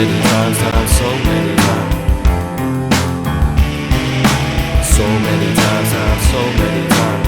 many times, so many times. So many times, so many times.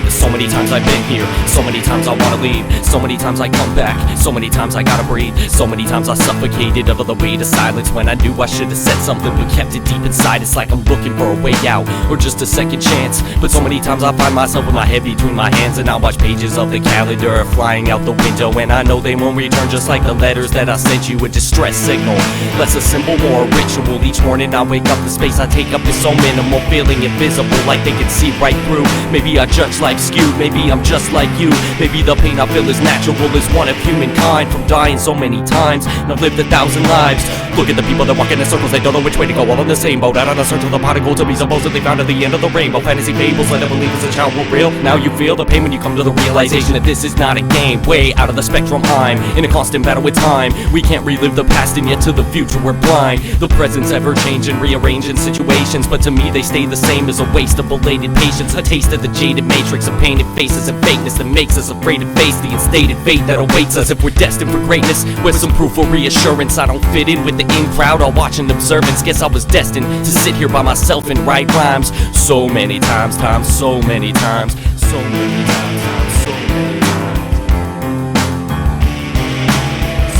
So many times I've been here, so many times I wanna leave, so many times I come back, so many times I gotta breathe, so many times I suffocated under the weight of silence when I knew I should have said something but kept it deep inside. It's like I'm looking for a way out, or just a second chance. But so many times I find myself with my head between my hands, and I watch pages of the calendar flying out the window, and I know they won't return, just like the letters that I sent you, a distress signal. Less a symbol, more a ritual. Each morning I wake up, the space I take up is so minimal, feeling invisible, like they can see right through. Maybe I judge life skewed, maybe I'm just like you. Maybe the pain I feel is natural, is one of humankind, from dying so many times, and I've lived 1,000 lives. Look at the people that walk in circles, they don't know which way to go, all on the same boat, out on the search of the pot of gold to be supposedly found at the end of the rainbow. Fantasy fables led to believe as a child were real. Now you feel the pain when you come to the realization that this is not a game. Way out of the spectrum, I'm in a constant battle with time. We can't relive the past, and yet to the future we're blind. The present's ever changing, rearranging situations, but to me they stay the same as a waste of belated patience. A taste of the jaded matrix of painted faces and fakeness that makes us afraid to face the instated fate that awaits us if we're destined for greatness. With some proof or reassurance, I don't fit in with the in crowd. I'll watch in observance, guess I was destined to sit here by myself and write rhymes. So many times, so many times, so many times, so many times.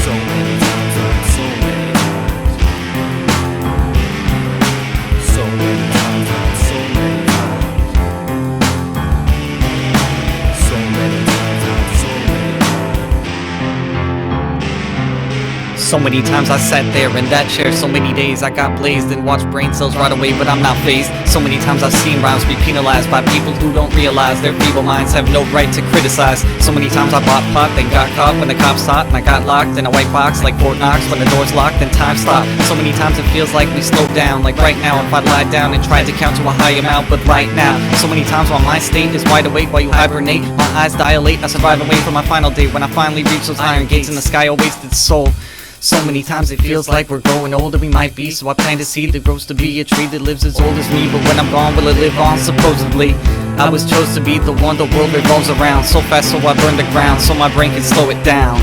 So many times, so many times. So many times, so many times. So many times, so many times. So many times I sat there in that chair, so many days I got blazed and watched brain cells rot away, but I'm not fazed. So many times I've seen rhymes be penalized by people who don't realize their feeble minds have no right to criticize. So many times I bought pot, then got caught when the cops sought, and I got locked in a white box like Fort Knox when the door's locked and time stopped. So many times it feels like we slowed down, like right now if I lied down and tried to count to a high amount, but right now. So many times while my state is wide awake while you hibernate, my eyes dilate, I survive and wait for my final day when I finally reach those iron gates in the sky, a wasted soul. So many times it feels like we're growing older, we might be. So I plant a seed that grows to be a tree that lives as old as me. But when I'm gone, will it live on? Supposedly I was chose to be the one the world revolves around. So fast so I burn the ground, so my brain can slow it down.